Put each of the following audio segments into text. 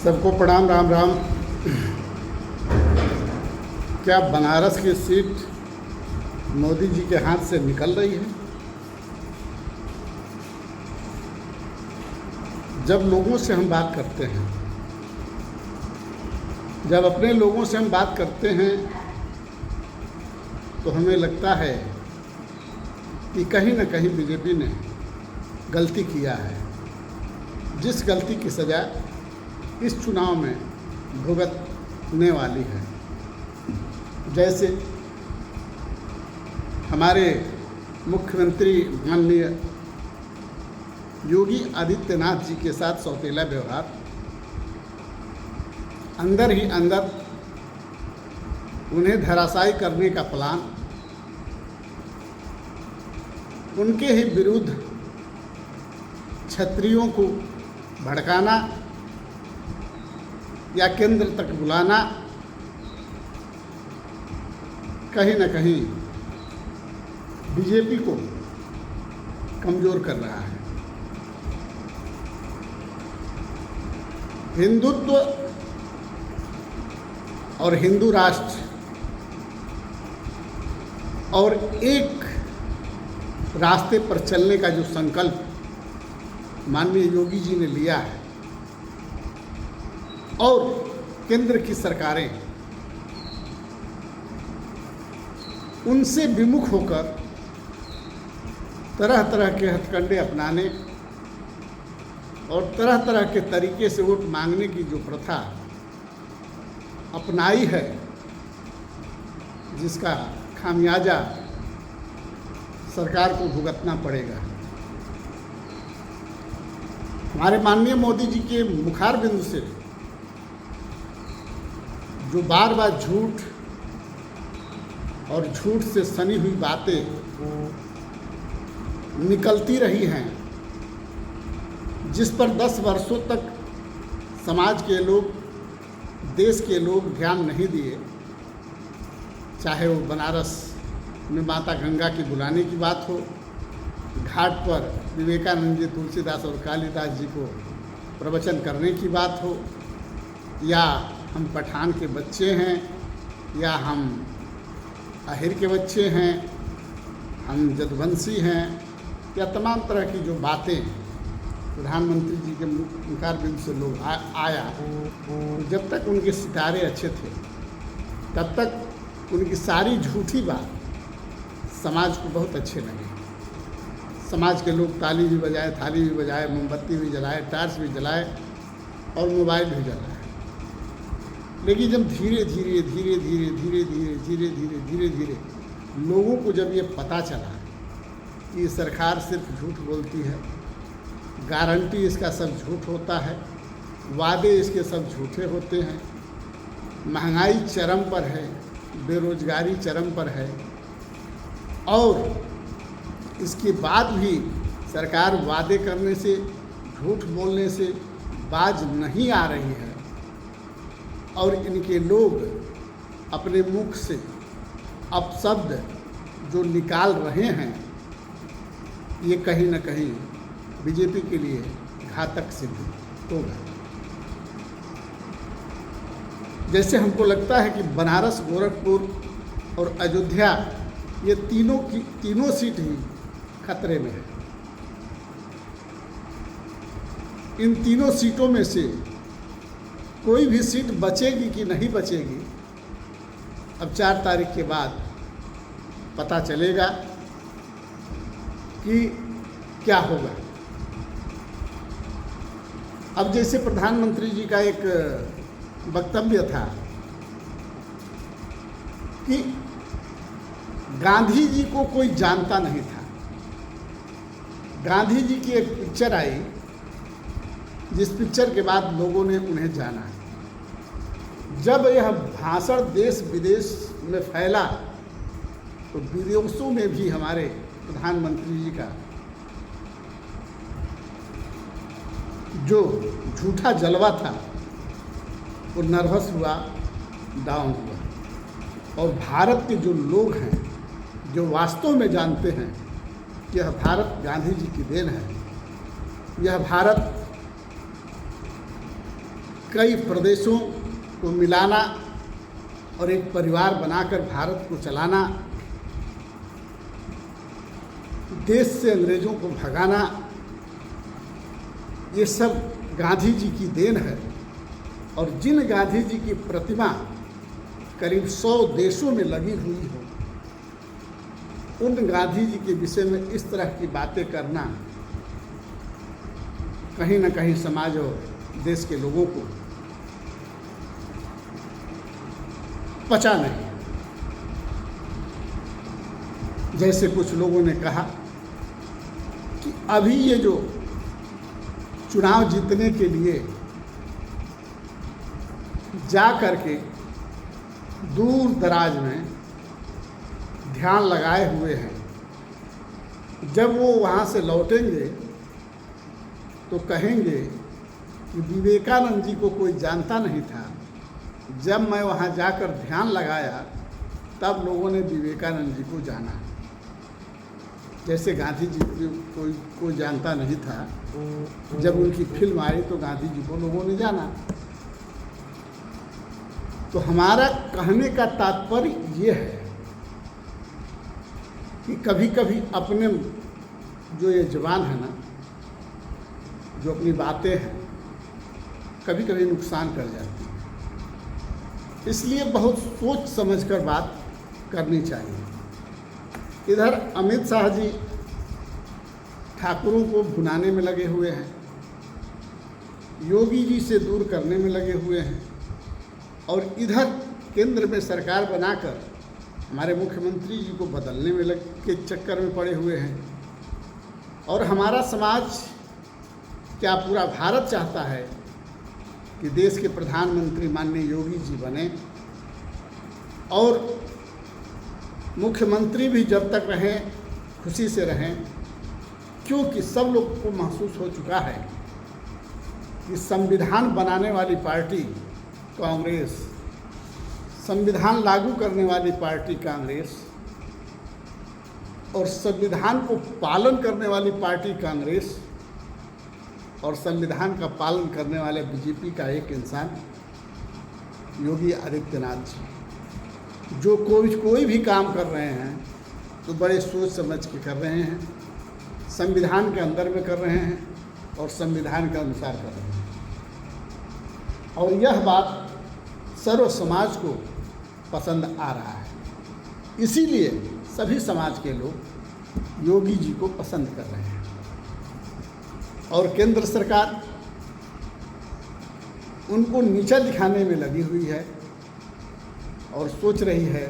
सबको प्रणाम। राम राम। क्या बनारस की सीट मोदी जी के हाथ से निकल रही है? जब लोगों से हम बात करते हैं, जब अपने लोगों से हम बात करते हैं तो हमें लगता है कि कहीं न कहीं बीजेपी ने गलती किया है, जिस गलती की सज़ा इस चुनाव में भुगतने वाली है। जैसे हमारे मुख्यमंत्री माननीय योगी आदित्यनाथ जी के साथ सौतेला व्यवहार, अंदर ही अंदर उन्हें धराशायी करने का प्लान, उनके ही विरुद्ध क्षत्रियों को भड़काना या केंद्र तक बुलाना कहीं न कहीं बीजेपी को कमज़ोर कर रहा है। हिंदुत्व और हिंदू राष्ट्र और एक रास्ते पर चलने का जो संकल्प माननीय योगी जी ने लिया है और केंद्र की सरकारें उनसे विमुख होकर तरह तरह के हथकंडे अपनाने और तरह तरह के तरीके से वोट मांगने की जो प्रथा अपनाई है, जिसका खामियाजा सरकार को भुगतना पड़ेगा। हमारे माननीय मोदी जी के मुखार बिंदु से जो बार बार झूठ और झूठ से सनी हुई बातें निकलती रही हैं, जिस पर 10 वर्षों तक समाज के लोग, देश के लोग ध्यान नहीं दिए, चाहे वो बनारस में माता गंगा की बुलाने की बात हो, घाट पर विवेकानंद जी, तुलसीदास और कालिदास जी को प्रवचन करने की बात हो, या हम पठान के बच्चे हैं, या हम आहिर के बच्चे हैं, हम जदवंशी हैं, या तमाम तरह की जो बातें प्रधानमंत्री जी के मुखार बिंदु से लोग आया, जब तक उनके सितारे अच्छे थे तब तक उनकी सारी झूठी बात समाज को बहुत अच्छे लगे। समाज के लोग ताली भी बजाए, थाली भी बजाए, मोमबत्ती भी जलाए, टार्च भी जलाए और मोबाइल भी जलाए। लेकिन जब धीरे धीरे धीरे धीरे धीरे धीरे धीरे धीरे धीरे धीरे लोगों को जब ये पता चला कि ये सरकार सिर्फ झूठ बोलती है, गारंटी इसका सब झूठ होता है, वादे इसके सब झूठे होते हैं, महंगाई चरम पर है, बेरोजगारी चरम पर है, और इसके बाद भी सरकार वादे करने से, झूठ बोलने से बाज नहीं आ रही है, और इनके लोग अपने मुख से अपशब्द जो निकाल रहे हैं, ये कहीं न कहीं बीजेपी के लिए घातक सिद्ध होगा। जैसे हमको लगता है कि बनारस, गोरखपुर और अयोध्या, ये तीनों सीट ही खतरे में है। इन तीनों सीटों में से कोई भी सीट बचेगी कि नहीं बचेगी, अब 4 तारीख के बाद पता चलेगा कि क्या होगा। अब जैसे प्रधानमंत्री जी का एक वक्तव्य था कि गांधी जी को कोई जानता नहीं था। गांधी जी की एक पिक्चर आई, जिस पिक्चर के बाद लोगों ने उन्हें जाना। जब यह भाषण देश विदेश में फैला तो विदेशों में भी हमारे प्रधानमंत्री जी का जो झूठा जलवा था वो नर्वस हुआ, डाउन हुआ। और भारत के जो लोग हैं, जो वास्तव में जानते हैं कि यह भारत गांधी जी की देन है, यह भारत कई प्रदेशों को मिलाना और एक परिवार बनाकर भारत को चलाना, देश से अंग्रेज़ों को भगाना, ये सब गांधी जी की देन है। और जिन गांधी जी की प्रतिमा करीब 100 देशों में लगी हुई हो, उन गांधी जी के विषय में इस तरह की बातें करना कहीं ना कहीं समाज और देश के लोगों को पचा नहीं। जैसे कुछ लोगों ने कहा कि अभी ये जो चुनाव जीतने के लिए जा करके दूर दराज में ध्यान लगाए हुए हैं, जब वो वहाँ से लौटेंगे तो कहेंगे कि विवेकानंद जी को कोई जानता नहीं था, जब मैं वहाँ जाकर ध्यान लगाया तब लोगों ने विवेकानंद जी को जाना। जैसे गांधी जी को कोई जानता नहीं था, जब उनकी फिल्म आई तो गांधी जी को लोगों ने जाना। तो हमारा कहने का तात्पर्य ये है कि कभी कभी अपने जो ये जवान है ना, जो अपनी बातें हैं, कभी कभी नुकसान कर जाती हैं। इसलिए बहुत सोच समझकर बात करनी चाहिए। इधर अमित शाह जी ठाकुरों को भुनाने में लगे हुए हैं, योगी जी से दूर करने में लगे हुए हैं, और इधर केंद्र में सरकार बनाकर हमारे मुख्यमंत्री जी को बदलने में के चक्कर में पड़े हुए हैं। और हमारा समाज क्या पूरा भारत चाहता है कि देश के प्रधानमंत्री माननीय योगी जी बने, और मुख्यमंत्री भी जब तक रहें खुशी से रहें, क्योंकि सब लोग को महसूस हो चुका है कि संविधान बनाने वाली पार्टी कांग्रेस, संविधान लागू करने वाली पार्टी कांग्रेस, और संविधान को पालन करने वाली पार्टी कांग्रेस, और संविधान का पालन करने वाले बीजेपी का एक इंसान योगी आदित्यनाथ जी, जो कोई भी काम कर रहे हैं तो बड़े सोच समझ के कर रहे हैं, संविधान के अंदर में कर रहे हैं और संविधान के अनुसार कर रहे हैं। और यह बात सर्व समाज को पसंद आ रहा है, इसीलिए सभी समाज के लोग योगी जी को पसंद कर रहे हैं। और केंद्र सरकार उनको नीचा दिखाने में लगी हुई है और सोच रही है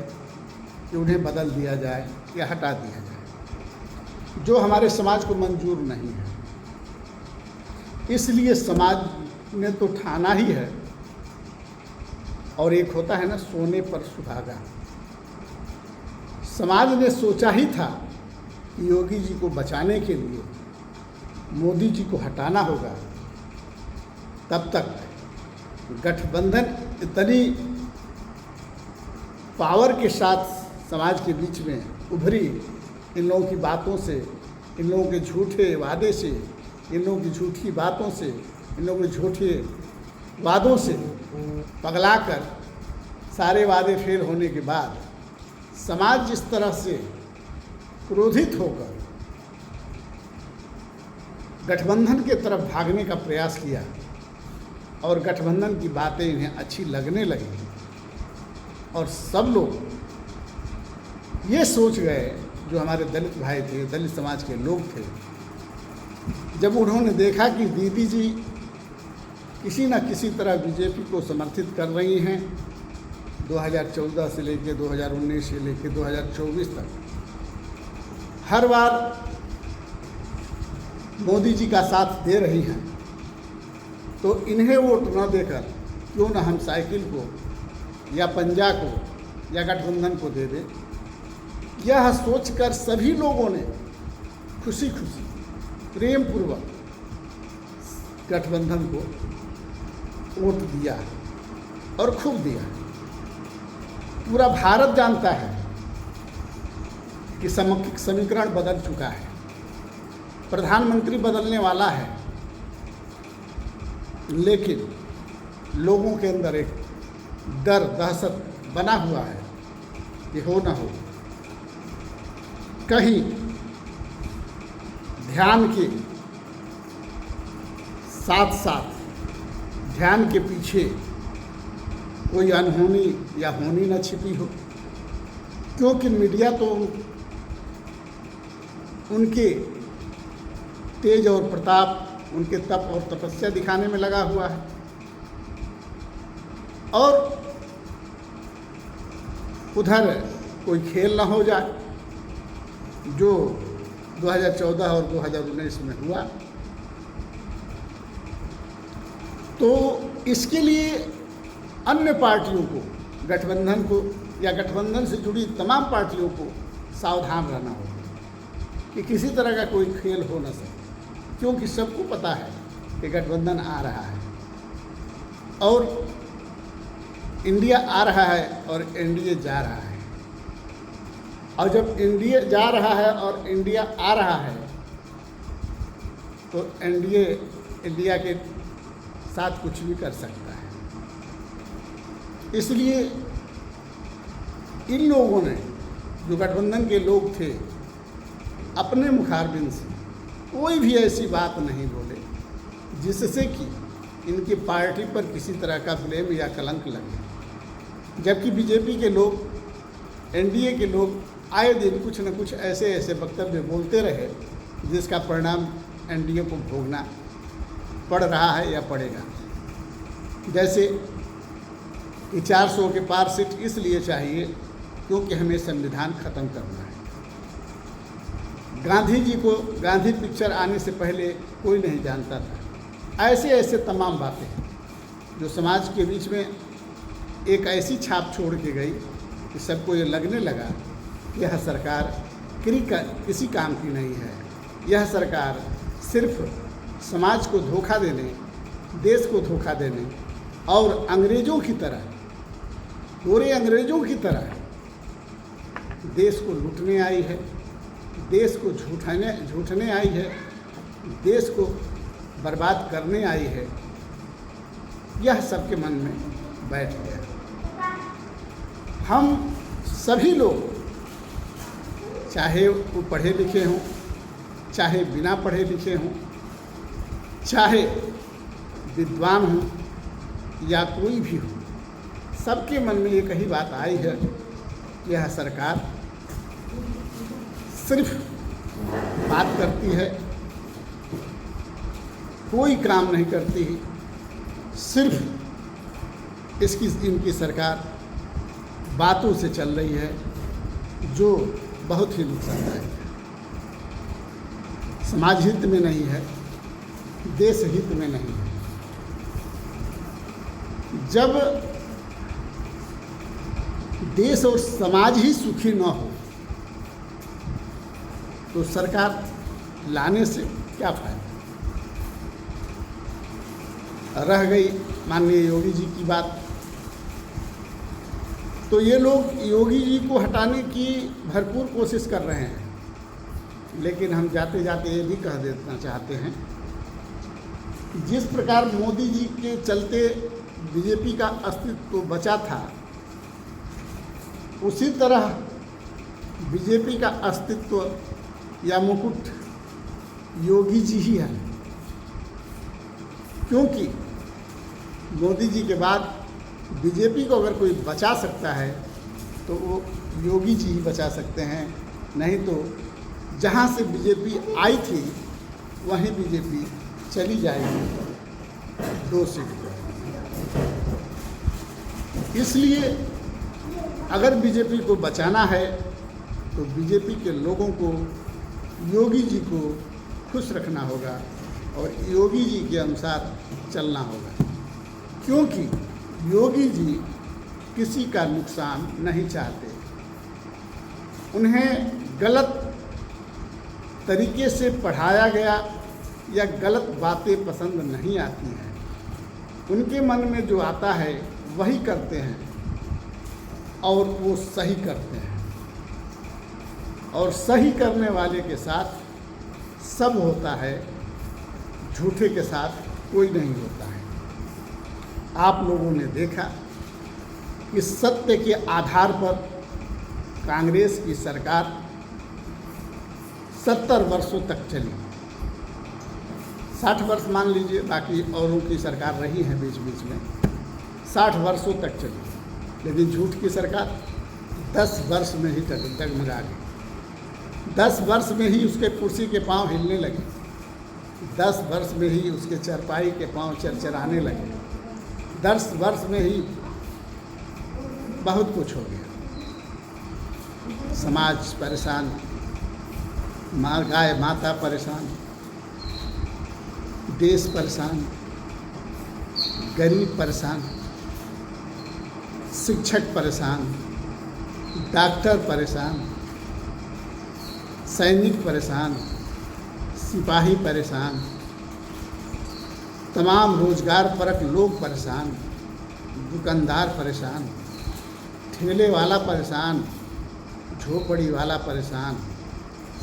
कि उन्हें बदल दिया जाए या हटा दिया जाए, जो हमारे समाज को मंजूर नहीं है। इसलिए समाज ने तो ठाना ही है, और एक होता है ना सोने पर सुहागा, समाज ने सोचा ही था कि योगी जी को बचाने के लिए मोदी जी को हटाना होगा। तब तक गठबंधन इतनी पावर के साथ समाज के बीच में उभरी, इन लोगों की बातों से, इन लोगों के झूठे वादे से, इन लोगों की झूठी बातों से, इन लोगों के झूठे वादों से पगलाकर सारे वादे फेल होने के बाद समाज जिस तरह से क्रोधित होकर गठबंधन के तरफ भागने का प्रयास किया, और गठबंधन की बातें इन्हें अच्छी लगने लगी, और सब लोग ये सोच गए, जो हमारे दलित भाई थे, दलित समाज के लोग थे, जब उन्होंने देखा कि दीदी जी किसी न किसी तरह बीजेपी को समर्थित कर रही हैं, 2014 से लेकर 2019 से लेकर 2024 तक हर बार मोदी जी का साथ दे रही हैं, तो इन्हें वोट न देकर क्यों न हम साइकिल को या पंजा को या गठबंधन को दे दें। यह सोचकर सभी लोगों ने खुशी खुशी प्रेम पूर्वक गठबंधन को वोट दिया, और खूब दिया। पूरा भारत जानता है कि समीकरण बदल चुका है, प्रधानमंत्री बदलने वाला है, लेकिन लोगों के अंदर एक डर दहशत बना हुआ है कि हो ना हो कहीं ध्यान के साथ साथ ध्यान के पीछे कोई अनहोनी या होनी न छिपी हो, क्योंकि मीडिया तो उनके तेज और प्रताप, उनके तप और तपस्या दिखाने में लगा हुआ है। और उधर कोई खेल न हो जाए जो 2014 और 2019 में हुआ। तो इसके लिए अन्य पार्टियों को, गठबंधन को या गठबंधन से जुड़ी तमाम पार्टियों को सावधान रहना होगा कि किसी तरह का कोई खेल हो न सके, क्योंकि सबको पता है कि गठबंधन आ रहा है और इंडिया आ रहा है और एनडीए जा रहा है। और जब इंडिया जा रहा है और इंडिया आ रहा है तो एनडीए इंडिया के साथ कुछ भी कर सकता है। इसलिए इन लोगों ने, जो गठबंधन के लोग थे, अपने मुखारबिन से कोई भी ऐसी बात नहीं बोले जिससे कि इनकी पार्टी पर किसी तरह का ब्लेम या कलंक लगे। जबकि बीजेपी के लोग, एनडीए के लोग आए दिन कुछ न कुछ ऐसे ऐसे वक्तव्य बोलते रहे जिसका परिणाम एनडीए को भोगना पड़ रहा है या पड़ेगा। जैसे कि 400 के पार सीट इसलिए चाहिए क्योंकि हमें संविधान खत्म करना है। गांधी जी को गांधी पिक्चर आने से पहले कोई नहीं जानता था। ऐसे ऐसे तमाम बातें जो समाज के बीच में एक ऐसी छाप छोड़ के गई कि सबको ये लगने लगा कि यह सरकार किसी काम की नहीं है। यह सरकार सिर्फ समाज को धोखा देने, देश को धोखा देने और अंग्रेज़ों की तरह, पूरे अंग्रेज़ों की तरह देश को लूटने आई है, देश को झूठने आई है, देश को बर्बाद करने आई है। यह सबके मन में बैठ गया। हम सभी लोग, चाहे वो पढ़े लिखे हों, चाहे बिना पढ़े लिखे हों, चाहे विद्वान हों या कोई भी हो, सबके मन में एक ही बात आई है कि यह सरकार सिर्फ बात करती है, कोई काम नहीं करती। सिर्फ इनकी सरकार बातों से चल रही है जो बहुत ही नुकसानदायक है, समाज हित में नहीं है, देश हित में नहीं है। जब देश और समाज ही सुखी न हो तो सरकार लाने से क्या फायदा। रह गई माननीय योगी जी की बात, तो ये लोग योगी जी को हटाने की भरपूर कोशिश कर रहे हैं, लेकिन हम जाते जाते ये भी कह देना चाहते हैं, जिस प्रकार मोदी जी के चलते बीजेपी का अस्तित्व बचा था, उसी तरह बीजेपी का अस्तित्व या मुकुट योगी जी ही है। क्योंकि मोदी जी के बाद बीजेपी को अगर कोई बचा सकता है तो वो योगी जी ही बचा सकते हैं, नहीं तो जहाँ से बीजेपी आई थी वहीं बीजेपी चली जाएगी 2 सीट पर। इसलिए अगर बीजेपी को बचाना है तो बीजेपी के लोगों को, योगी जी को खुश रखना होगा और योगी जी के अनुसार चलना होगा, क्योंकि योगी जी किसी का नुकसान नहीं चाहते। उन्हें गलत तरीके से पढ़ाया गया या गलत बातें पसंद नहीं आती हैं। उनके मन में जो आता है वही करते हैं और वो सही करते हैं, और सही करने वाले के साथ सब होता है, झूठे के साथ कोई नहीं होता है। आप लोगों ने देखा कि सत्य के आधार पर कांग्रेस की सरकार 70 वर्षों तक चली। 60 वर्ष मान लीजिए, बाकी औरों की सरकार रही है बीच बीच में, 60 वर्षों तक चली। लेकिन झूठ की सरकार 10 वर्ष में ही डगमगा गई। 10 वर्ष में ही उसके कुर्सी के पांव हिलने लगे, 10 वर्ष में ही उसके चरपाई के पांव चरचराने लगे, 10 वर्ष में ही बहुत कुछ हो गया। समाज परेशान, गाय माता परेशान, देश परेशान, गरीब परेशान, शिक्षक परेशान, डॉक्टर परेशान, सैनिक परेशान, सिपाही परेशान, तमाम रोजगार परक लोग परेशान, दुकानदार परेशान, ठेले वाला परेशान, झोपड़ी वाला परेशान,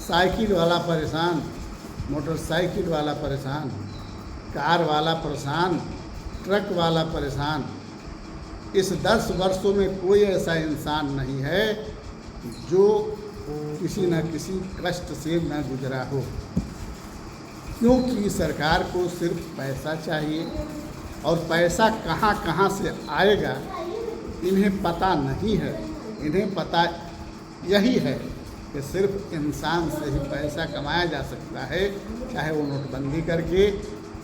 साइकिल वाला परेशान, मोटरसाइकिल वाला परेशान, कार वाला परेशान, ट्रक वाला परेशान। इस 10 वर्षों में कोई ऐसा इंसान नहीं है जो किसी न किसी कष्ट से न गुजरा हो, क्योंकि सरकार को सिर्फ पैसा चाहिए और पैसा कहाँ कहाँ से आएगा इन्हें पता नहीं है। इन्हें पता यही है कि सिर्फ इंसान से ही पैसा कमाया जा सकता है, चाहे वो नोटबंदी करके,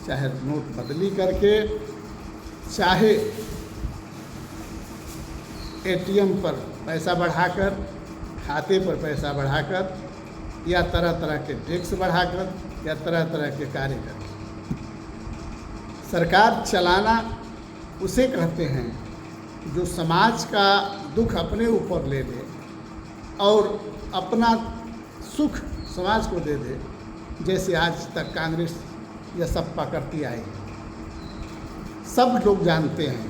चाहे नोट बदली करके, चाहे एटीएम पर पैसा बढ़ाकर, खाते पर पैसा बढ़ाकर, या तरह तरह के टैक्स बढ़ाकर, या तरह तरह के कार्य कर। सरकार चलाना उसे कहते हैं जो समाज का दुख अपने ऊपर ले ले और अपना सुख समाज को दे दे, जैसे आज तक कांग्रेस यह सपा करती आई। सब लोग जानते हैं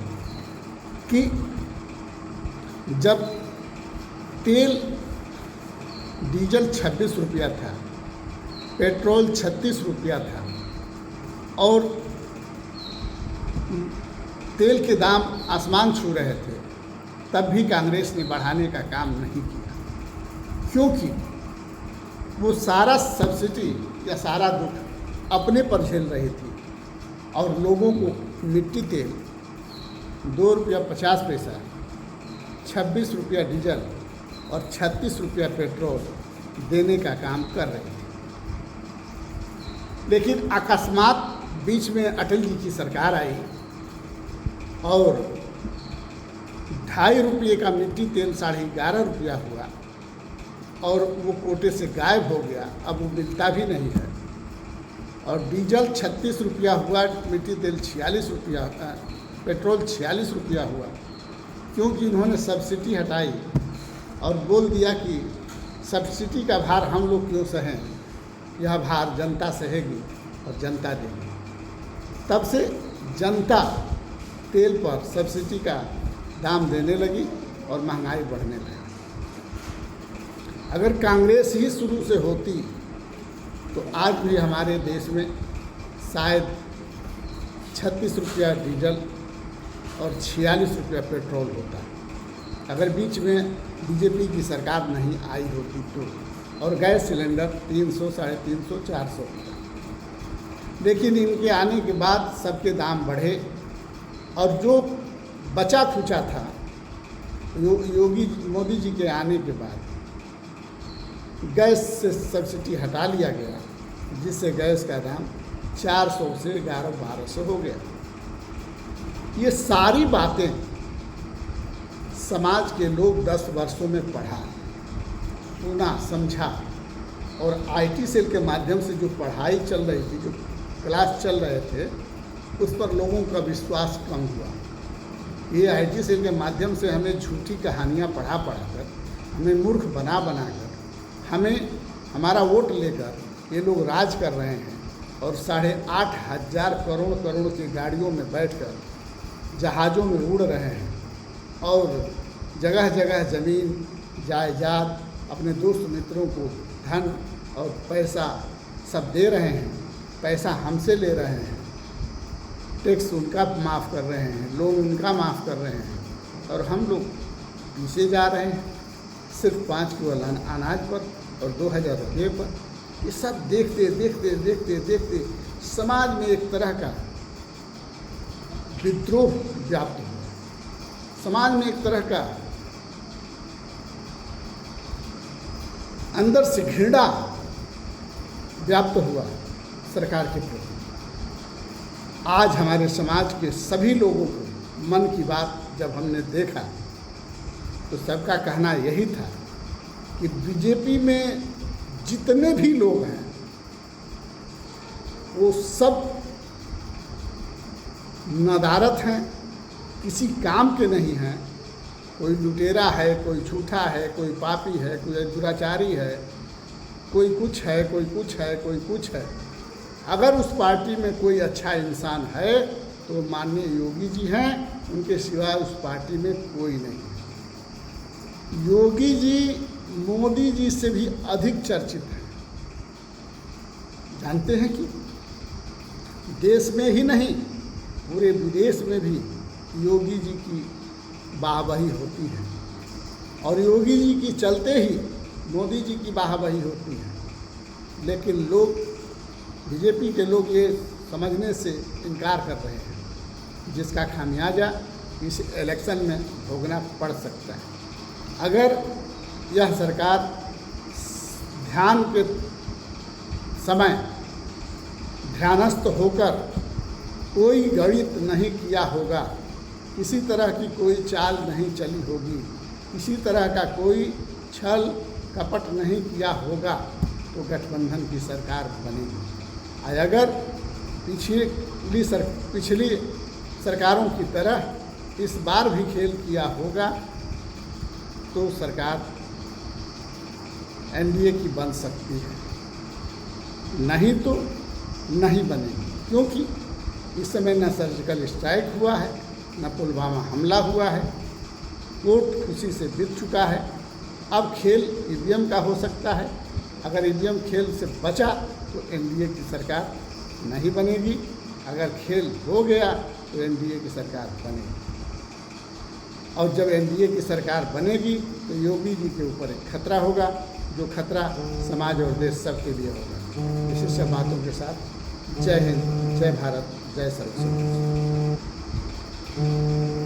कि जब तेल डीजल 26 रुपया था, पेट्रोल 36 रुपया था और तेल के दाम आसमान छू रहे थे, तब भी कांग्रेस ने बढ़ाने का काम नहीं किया, क्योंकि वो सारा सब्सिडी या सारा दुख अपने पर झेल रही थी और लोगों को मिट्टी तेल 2 रुपया 50 पैसा, 26 रुपया डीजल और 36 रुपया पेट्रोल देने का काम कर रहे थे। लेकिन अकस्मात बीच में अटल जी की सरकार आई और 2.5 रुपये का मिट्टी तेल 11.5 रुपया हुआ और वो कोटे से गायब हो गया, अब वो मिलता भी नहीं है। और डीजल 36 रुपया हुआ, मिट्टी तेल 46 रुपया, पेट्रोल 46 रुपया हुआ, क्योंकि इन्होंने सब्सिडी हटाई और बोल दिया कि सब्सिडी का भार हम लोग क्यों सहें, यह भार जनता सहेगी और जनता देगी। तब से जनता तेल पर सब्सिडी का दाम देने लगी और महंगाई बढ़ने लगी। अगर कांग्रेस ही शुरू से होती तो आज भी हमारे देश में शायद 36 रुपया डीजल और 46 रुपया पेट्रोल होता, अगर बीच में बीजेपी की सरकार नहीं आई होती तो, और गैस सिलेंडर 300, 350, 400 होता। लेकिन इनके आने के बाद सबके दाम बढ़े और जो बचा खुचा था योगी मोदी जी के आने के बाद गैस से सब्सिडी हटा लिया गया, जिससे गैस का दाम 400 से 1100-1200 हो गया। ये सारी बातें समाज के लोग 10 वर्षों में पढ़ा, सुना, समझा और आईटी सेल के माध्यम से जो पढ़ाई चल रही थी, जो क्लास चल रहे थे, उस पर लोगों का विश्वास कम हुआ। ये आईटी सेल के माध्यम से हमें झूठी कहानियाँ पढ़ा कर, हमें मूर्ख बना कर, हमें हमारा वोट लेकर ये लोग राज कर रहे हैं और 8,500 करोड़ की गाड़ियों में बैठकर जहाज़ों में उड़ रहे हैं और जगह जगह ज़मीन जायदाद अपने दोस्त मित्रों को धन और पैसा सब दे रहे हैं, पैसा हमसे ले रहे हैं, टैक्स उनका माफ़ कर रहे हैं, लोन उनका माफ़ कर रहे हैं, और हम लोग पीछे जा रहे हैं सिर्फ 5 किलो अनाज पर और 2000 रुपये पर। ये सब देखते देखते देखते देखते समाज में एक तरह का विद्रोह व्याप्त हुआ, समाज में एक तरह का अंदर से घृणा व्याप्त हुआ सरकार के प्रति। आज हमारे समाज के सभी लोगों को मन की बात जब हमने देखा तो सबका कहना यही था कि बीजेपी में जितने भी लोग हैं वो सब नदारत हैं, किसी काम के नहीं हैं। कोई लुटेरा है, कोई झूठा है, कोई पापी है, कोई दुराचारी है, कोई कुछ है, कोई कुछ है, कोई कुछ है। अगर उस पार्टी में कोई अच्छा इंसान है तो माननीय योगी जी हैं, उनके सिवाय उस पार्टी में कोई नहीं है। योगी जी मोदी जी से भी अधिक चर्चित हैं। जानते हैं कि देश में ही नहीं पूरे विदेश में भी योगी जी की वाहवाही होती है, और योगी जी की चलते ही मोदी जी की वाहवाही होती है। लेकिन लोग, बीजेपी के लोग ये समझने से इनकार कर रहे हैं, जिसका खामियाजा इस इलेक्शन में भोगना पड़ सकता है। अगर यह सरकार ध्यान के समय ध्यानस्थ होकर कोई गणित नहीं किया होगा, किसी तरह की कोई चाल नहीं चली होगी, किसी तरह का कोई छल कपट नहीं किया होगा तो गठबंधन की सरकार बनेगी। अगर पिछली सरकारों की तरह इस बार भी खेल किया होगा तो सरकार एनडीए की बन सकती है, नहीं तो नहीं बनेगी। क्योंकि इस समय न सर्जिकल स्ट्राइक हुआ है, न पुलवामा हमला हुआ है, कोर्ट खुशी से बीत चुका है। अब खेल ईवीएम का हो सकता है। अगर ईवीएम खेल से बचा तो एनडीए की सरकार नहीं बनेगी, अगर खेल हो गया तो एनडीए की सरकार बनेगी। और जब एनडीए की सरकार बनेगी तो योगी जी के ऊपर एक खतरा होगा, जो खतरा समाज और देश सबके लिए होगा। इसी सब बातों के साथ जय हिंद, जय भारत, जय सरस्वती।